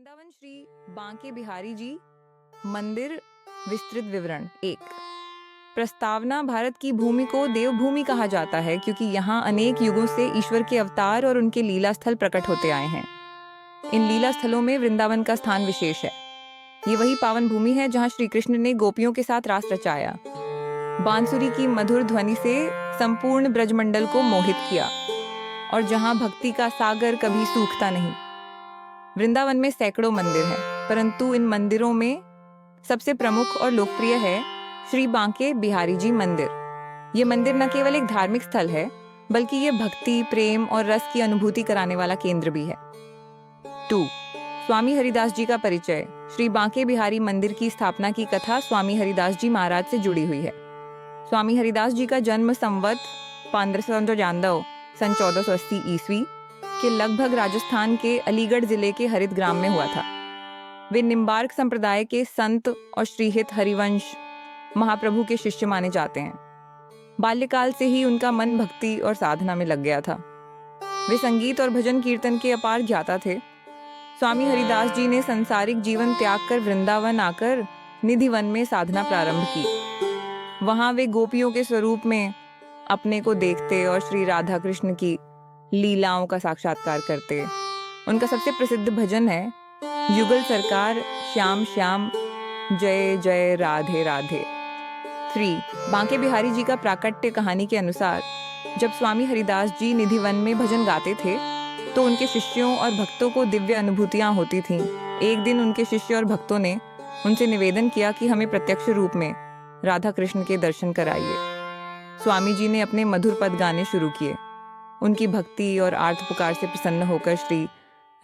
वृंदावन श्री बांके बिहारी जी मंदिर विस्तृत विवरण। 1। प्रस्तावना। भारत की भूमि को देवभूमि कहा जाता है क्योंकि यहाँ अनेक युगों से ईश्वर के अवतार और उनके लीला स्थल प्रकट होते आए हैं। इन लीला स्थलों में वृंदावन का स्थान विशेष है। ये वही पावन भूमि है जहाँ श्री कृष्ण ने गोपियों के साथ रास रचाया, बांसुरी की मधुर ध्वनि से संपूर्ण ब्रजमंडल को मोहित किया और जहाँ भक्ति का सागर कभी सूखता नहीं। वृंदावन में सैकड़ों मंदिर हैं, परंतु इन मंदिरों में सबसे प्रमुख और लोकप्रिय है श्री बांके बिहारी जी मंदिर। ये मंदिर न केवल एक धार्मिक स्थल है, बल्कि ये भक्ति, प्रेम और रस की अनुभूति कराने वाला केंद्र भी है। 2. स्वामी हरिदास जी का परिचय। श्री बांके बिहारी मंदिर की स्थापना की कथा स्वामी हरिदास जी महाराज से जुड़ी हुई है। स्वामी हरिदास जी का जन्म संवत 1592 सन 1480 ईस्वी के लगभग राजस्थान के अलीगढ़ जिले के हरिद ग्राम में हुआ था। वे निम्बार्क संप्रदाय के संत और श्रीहित हरिवंश महाप्रभु के शिष्य माने जाते हैं। बाल्यकाल से ही उनका मन भक्ति और साधना में लग गया था। वे संगीत और भजन कीर्तन के अपार ज्ञाता थे। स्वामी हरिदास जी ने संसारिक जीवन त्याग कर वृंदावन आकर निधिवन में साधना प्रारंभ की। वहां वे गोपियों के स्वरूप में अपने को देखते और श्री राधा कृष्ण की लीलाओं का साक्षात्कार करते। उनका सबसे प्रसिद्ध भजन है युगल सरकार श्याम श्याम जय जय राधे राधे। 3. बांके बिहारी जी का प्राकट्य। कहानी के अनुसार जब स्वामी हरिदास जी निधिवन में भजन गाते थे तो उनके शिष्यों और भक्तों को दिव्य अनुभूतियां होती थीं। एक दिन उनके शिष्य और भक्तों ने उनसे निवेदन किया कि हमें प्रत्यक्ष रूप में राधा कृष्ण के दर्शन कराइए। स्वामी जी ने अपने मधुर पद गाने शुरू किए। उनकी भक्ति और आर्त पुकार से प्रसन्न होकर श्री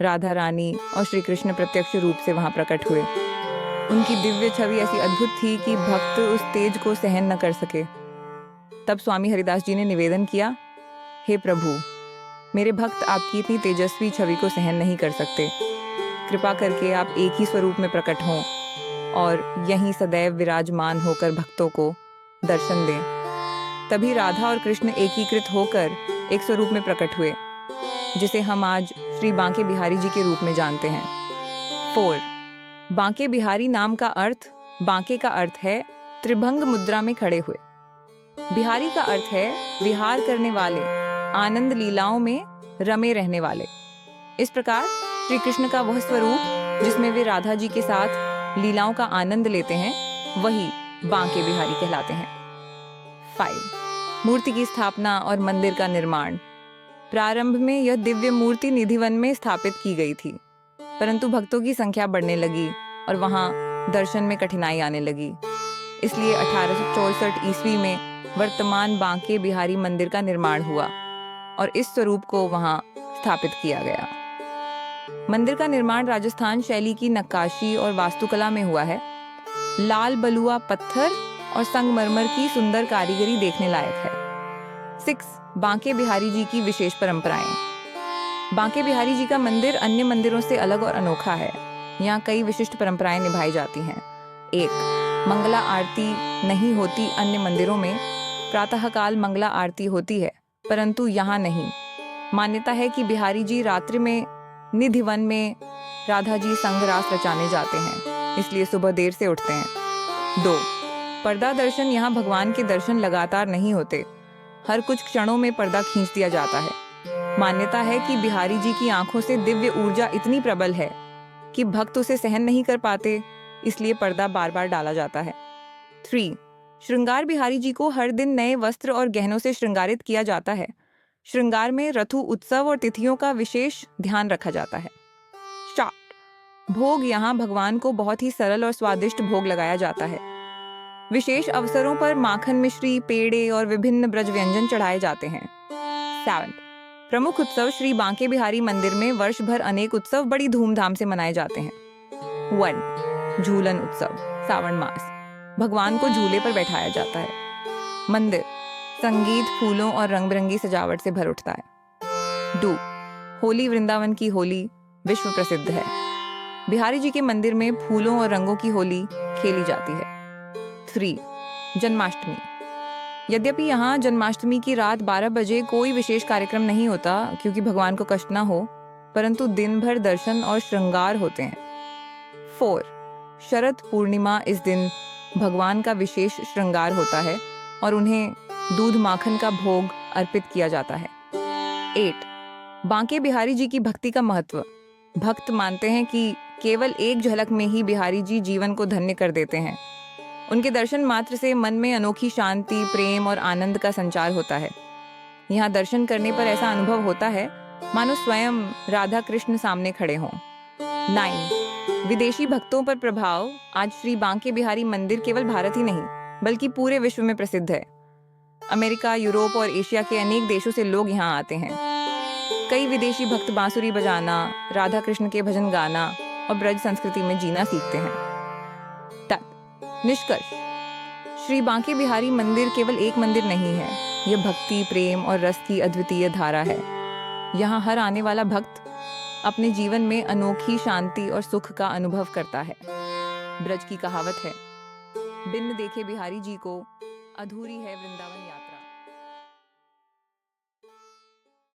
राधा रानी और श्री कृष्ण प्रत्यक्ष रूप से वहां प्रकट हुए। उनकी दिव्य छवि ऐसी अद्भुत थी कि भक्त उस तेज को सहन न कर सके। तब स्वामी हरिदास जी ने निवेदन किया, हे प्रभु, मेरे भक्त आपकी इतनी तेजस्वी छवि को सहन नहीं कर सकते। कृपा करके आप एक ही स्वरूप में प्रकट हों और यहीं सदैव विराजमान होकर भक्तों को दर्शन दें। तभी राधा और कृष्ण एकीकृत होकर एक स्वरूप में प्रकट हुए, जिसे हम आज श्री बांके बिहारी जी के रूप में जानते हैं। 4. बांके बिहारी नाम का अर्थ। बांके का अर्थ है त्रिभंग मुद्रा में खड़े हुए। बिहारी का अर्थ है विहार करने वाले, आनंद लीलाओं में रमे रहने वाले। इस प्रकार श्री कृष्ण का वह स्वरूप जिसमें वे राधा जी के साथ लीलाओं का आनंद लेते हैं, वही बांके बिहारी कहलाते हैं। 5. मूर्ति की स्थापना और मंदिर का निर्माण। प्रारंभ में यह दिव्य मूर्ति निधिवन में स्थापित की गई थी, परंतु भक्तों की संख्या बढ़ने लगी और वहां दर्शन में कठिनाई आने लगी। इसलिए 1864 ईस्वी में वर्तमान बांके बिहारी मंदिर का निर्माण हुआ और इस स्वरूप को वहां स्थापित किया गया। मंदिर का निर्माण राजस्थान शैली की नक्काशी और वास्तुकला में हुआ है। लाल बलुआ पत्थर और संगमरमर की सुंदर कारीगरी देखने लायक है। 6. बांके बिहारी जी की विशेष परंपराएं। बांके बिहारी जी का मंदिर अन्य मंदिरों से अलग और अनोखा है। यहाँ कई विशिष्ट परंपराएं निभाई जाती हैं। 1. मंगला आरती नहीं होती। अन्य मंदिरों में प्रातःकाल मंगला आरती होती है, परंतु यहाँ नहीं। मान्यता है कि बिहारी जी रात्रि में निधिवन में राधा जी संग रास रचाने जाते हैं, इसलिए सुबह देर से उठते हैं। 2. पर्दा दर्शन। यहाँ भगवान के दर्शन लगातार नहीं होते, हर कुछ क्षणों में पर्दा खींच दिया जाता है। मान्यता है कि बिहारी जी की आंखों से दिव्य ऊर्जा इतनी प्रबल है कि भक्त उसे सहन नहीं कर पाते, इसलिए पर्दा बार बार डाला जाता है। 3. श्रृंगार। बिहारी जी को हर दिन नए वस्त्र और गहनों से श्रृंगारित किया जाता है। श्रृंगार में रथु उत्सव और तिथियों का विशेष ध्यान रखा जाता है। 4. भोग। यहाँ भगवान को बहुत ही सरल और स्वादिष्ट भोग लगाया जाता है। विशेष अवसरों पर माखन मिश्री, पेड़े और विभिन्न ब्रज व्यंजन चढ़ाए जाते हैं। 7. प्रमुख उत्सव। श्री बांके बिहारी मंदिर में वर्ष भर अनेक उत्सव बड़ी धूमधाम से मनाए जाते हैं। 1. झूलन उत्सव। सावन मास भगवान को झूले पर बैठाया जाता है। मंदिर संगीत, फूलों और रंग बिरंगी सजावट से भर उठता है। 2. होली। वृंदावन की होली विश्व प्रसिद्ध है। बिहारी जी के मंदिर में फूलों और रंगों की होली खेली जाती है। 3. जन्माष्टमी। यद्यपि यहाँ जन्माष्टमी की रात 12 बजे कोई विशेष कार्यक्रम नहीं होता क्योंकि भगवान को कष्ट न हो, परंतु दिन भर दर्शन और श्रृंगार होते हैं। 4. शरद पूर्णिमा, इस दिन भगवान का विशेष श्रृंगार होता है और उन्हें दूध माखन का भोग अर्पित किया जाता है। 8. बांके बिहारी जी की भक्ति का महत्व। भक्त मानते हैं कि केवल एक झलक में ही बिहारी जी जीवन को धन्य कर देते हैं। उनके दर्शन मात्र से मन में अनोखी शांति, प्रेम और आनंद का संचार होता है। यहाँ दर्शन करने पर ऐसा अनुभव होता है मानो स्वयं राधा कृष्ण सामने खड़े हों। 9. विदेशी भक्तों पर प्रभाव। आज श्री बांके बिहारी मंदिर केवल भारत ही नहीं बल्कि पूरे विश्व में प्रसिद्ध है। अमेरिका, यूरोप और एशिया के अनेक देशों से लोग यहाँ आते हैं। कई विदेशी भक्त बांसुरी बजाना, राधा कृष्ण के भजन गाना और ब्रज संस्कृति में जीना सीखते हैं। निष्कर्ष, श्री बांके बिहारी मंदिर केवल एक मंदिर नहीं है, यह भक्ति, प्रेम और रस की अद्वितीय धारा है। यहाँ हर आने वाला भक्त अपने जीवन में अनोखी शांति और सुख का अनुभव करता है। ब्रज की कहावत है, बिन देखे बिहारी जी को अधूरी है वृंदावन यात्रा।